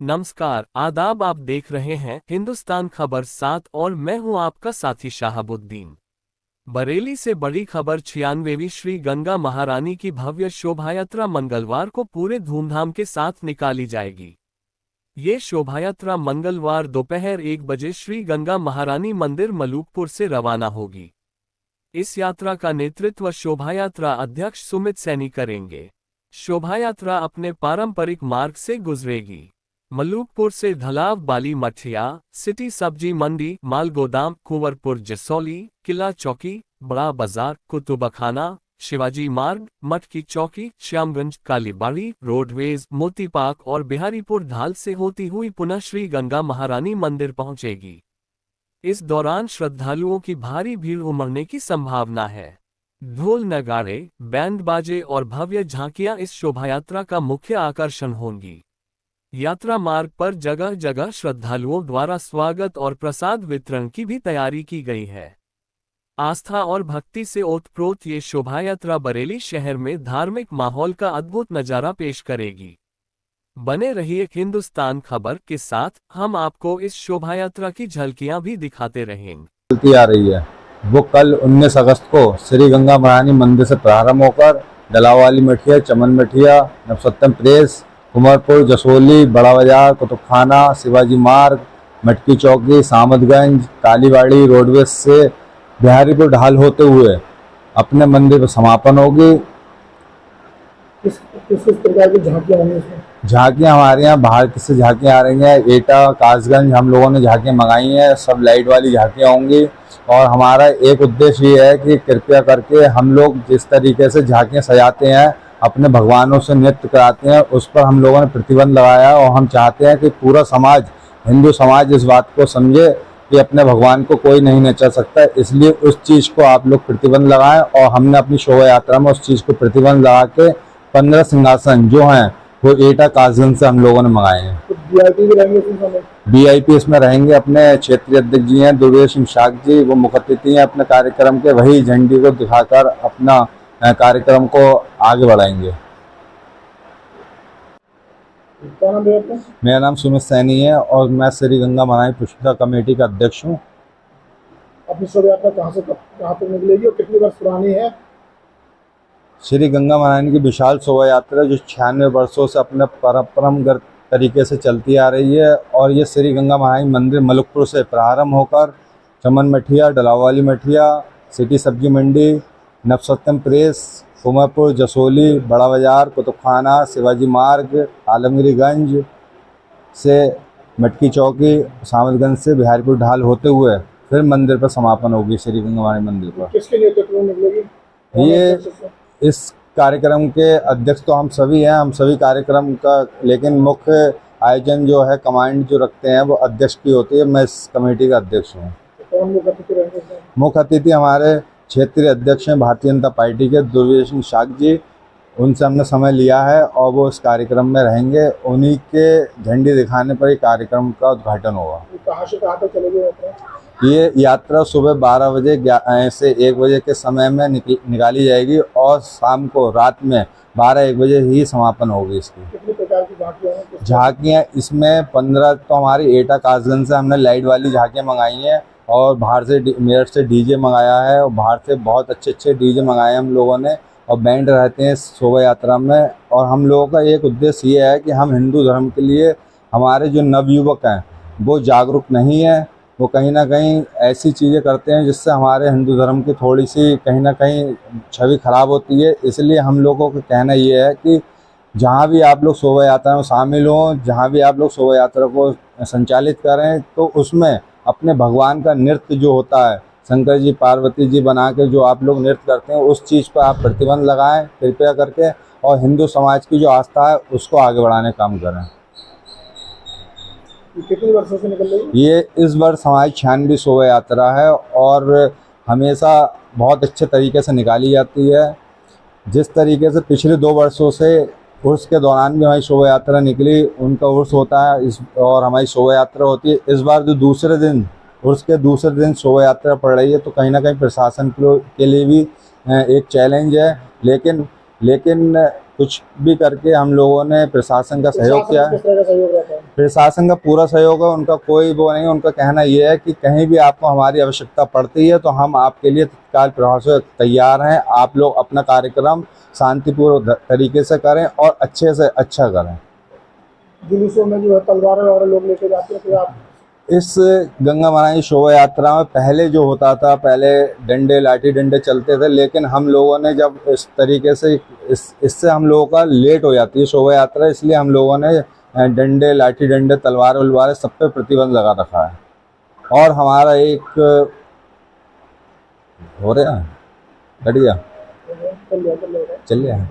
नमस्कार, आदाब। आप देख रहे हैं हिंदुस्तान खबर 7 और मैं हूं आपका साथी शाहबुद्दीन। बरेली से बड़ी खबर 96वीं श्री गंगा महारानी की भव्य शोभायात्रा मंगलवार को पूरे धूमधाम के साथ निकाली जाएगी। ये शोभायात्रा मंगलवार दोपहर 1 बजे श्री गंगा महारानी मंदिर मलूकपुर से रवाना होगी। इस यात्रा का नेतृत्व शोभायात्रा अध्यक्ष सुमित सैनी करेंगे। शोभायात्रा अपने पारंपरिक मार्ग से गुजरेगी। मलूकपुर से धलाव बाली मठिया, सिटी सब्जी मंडी, माल गोदाम, कुंवरपुर जसौली, किला चौकी, बड़ा बाजार, कुतुबखाना, शिवाजी मार्ग, मठ की चौकी, श्यामगंज, कालीबाड़ी, रोडवेज, मोतीपाक और बिहारीपुर ढाल से होती हुई पुनः श्री गंगा महारानी मंदिर पहुंचेगी। इस दौरान श्रद्धालुओं की भारी भीड़ उमड़ने की संभावना है। ढोल नगाड़े, बैंड बाजे और भव्य झांकियां इस शोभायात्रा का मुख्य आकर्षण होंगी। यात्रा मार्ग पर जगह जगह श्रद्धालुओं द्वारा स्वागत और प्रसाद वितरण की भी तैयारी की गई है। आस्था और भक्ति से ओतप्रोत ये शोभायात्रा बरेली शहर में धार्मिक माहौल का अद्भुत नजारा पेश करेगी। बने रहिए हिंदुस्तान खबर के साथ, हम आपको इस शोभायात्रा की झलकियां भी दिखाते रहेंगे। चलती आ रही है वो कल 19 अगस्त को श्री गंगा महारानी मंदिर से प्रारंभ होकर डलावाली मठिया, चमन मठिया, नवसत्यम प्रेस, कुंवरपुर जसोली, बड़ा बाजार, कुतुबखाना, शिवाजी मार्ग, मटकी चौकी, सामतगंज, कालीबाड़ी, रोडवेज से बिहारीपुर ढाल होते हुए अपने मंदिर पर समापन होगी। किस प्रकार की झांकियां होंगी इसमें? झांकियां हमारे यहाँ बाहर से झांकियां आ रही हैं, एटा, कासगंज हम लोगों ने झांकियां मंगाई हैं, सब लाइट वाली झांकियां होंगी। और हमारा एक उद्देश्य ये है कि कृपया करके हम लोग जिस तरीके से झांकियां सजाते हैं, अपने भगवानों से नृत्य कराते हैं, उस पर हम लोगों ने प्रतिबंध लगाया और हम चाहते हैं कि पूरा समाज, हिंदू समाज इस बात को समझे कि अपने भगवान को कोई नहीं नचा सकता। इसलिए उस चीज़ को आप लोग प्रतिबंध लगाएं और हमने अपनी शोभा यात्रा में उस चीज़ को प्रतिबंध लगा के 15 सिंहासन जो हैं वो एटा कासगंज से हम लोगों ने मंगाए हैं। तो वीआईपी भी रहेंगे इसमें? वीआईपी इसमें रहेंगे अपने क्षेत्रीय अध्यक्ष जी हैं दुर्वेश सिंह शाक जी, वो मुख्य अतिथि हैं अपने कार्यक्रम के। वही झंडी को दिखाकर अपना कार्यक्रम को आगे बढ़ाएंगे। क्या नाम है आपका? मेरा नाम सुमित सैनी है और मैं श्री गंगा महारानी पुष्पिता कमेटी का अध्यक्ष हूँ। अपनी शोभा यात्रा कहाँ तक निकलेगी और कितनी वर्ष पुरानी है? श्री गंगा महारानी की विशाल शोभा यात्रा जो 96 वर्षों से अपने परंपरागत तरीके से चलती आ रही है और ये श्री गंगा महारानी मंदिर मलुकपुर से प्रारंभ होकर चमन मठिया, डलावाली मठिया, सिटी सब्जी मंडी, नवसत्यम प्रेस, कुंवरपुर जसोली, बड़ा बाजार, कुतुबखाना, शिवाजी मार्ग, आलमगीरगंज से मटकी चौकी, सामतगंज से बिहारीपुर ढाल होते हुए फिर मंदिर पर समापन होगी श्री गंगा महारानी मंदिर पर। किसके नेतृत्व में निकलेगी? ये इस कार्यक्रम के अध्यक्ष तो हम सभी हैं, हम सभी कार्यक्रम का, लेकिन मुख्य आयोजन जो है कमांड जो रखते हैं वो अध्यक्ष की होती है। मैं इस कमेटी का अध्यक्ष हूँ। कौन मुख्य अतिथि रहेंगे? मुख्य अतिथि हमारे क्षेत्रीय अध्यक्ष हैं भारतीय जनता पार्टी के दुर्वेश सिंह शाक जी, उनसे हमने समय लिया है और वो इस कार्यक्रम में रहेंगे। उन्हीं के झंडी दिखाने पर ही कार्यक्रम का उद्घाटन होगा। कहाँ से कहाँ तक चलेगी यात्रा? ये यात्रा सुबह 12 बजे से 1 बजे के समय में निकाली जाएगी और शाम को रात में 12-1 बजे ही समापन होगी इसकी। कितनी प्रकार की झांकियां हैं? झांकियाँ इसमें 15 तो हमारी एटा कासगंज से हमने लाइट वाली झांकियाँ मंगाई हैं और बाहर से मेरठ से डीजे मंगाया है और बाहर से बहुत अच्छे डीजे मंगाए हैं हम लोगों ने और बैंड रहते हैं शोभा यात्रा में। और हम लोगों का एक उद्देश्य ये है कि हम हिंदू धर्म के लिए, हमारे जो नवयुवक हैं वो जागरूक नहीं है, वो कहीं ना कहीं ऐसी चीज़ें करते हैं जिससे हमारे हिंदू धर्म की थोड़ी सी कहीं ना कहीं छवि खराब होती है। इसलिए हम लोगों का कहना ये है कि जहाँ भी आप लोग शोभा यात्रा में शामिल हों, जहाँ भी आप लोग शोभा यात्रा को संचालित करें, तो उसमें अपने भगवान का नृत्य जो होता है, शंकर जी पार्वती जी बना के जो आप लोग नृत्य करते हैं, उस चीज़ पर आप प्रतिबंध लगाएं कृपया करके और हिंदू समाज की जो आस्था है उसको आगे बढ़ाने का काम करें। कितनी वर्षों से निकल रही है? ये इस वर्ष हमारी 96वीं शोभा यात्रा है और हमेशा बहुत अच्छे तरीके से निकाली जाती है। जिस तरीके से पिछले 2 वर्षों से उर्स के दौरान भी हमारी शोभा यात्रा निकली, उनका उर्स होता है और हमारी शोभा यात्रा होती है। इस बार जो दूसरे दिन, उर्स के दूसरे दिन शोभा यात्रा पड़ रही है, तो कहीं ना कहीं प्रशासन के लिए भी एक चैलेंज है। लेकिन कुछ भी करके हम लोगों ने प्रशासन का सहयोग किया है। किस तरह का सहयोग रहता है? प्रशासन का पूरा सहयोग है, उनका कोई वो नहीं है। उनका कहना ये है कि कहीं भी आपको हमारी आवश्यकता पड़ती है तो हम आपके लिए तत्काल प्रभाव से तैयार हैं। आप लोग अपना कार्यक्रम शांतिपूर्ण तरीके से करें और अच्छे से अच्छा करें। जुलूसों में जो है तलवारें वगैरह लोग लेके जाते हैं, फिर आप इस गंगा महारानी शोभा यात्रा में पहले जो होता था, पहले डंडे लाठी डंडे चलते थे, लेकिन हम लोगों ने जब इस तरीके से इससे हम लोगों का लेट हो जाती है शोभा यात्रा, इसलिए हम लोगों ने डंडे लाठी डंडे तलवार उलवारें सब पे प्रतिबंध लगा रखा है। और हमारा एक हो रहा है बढ़िया चल रहे हैं। चल रहा है।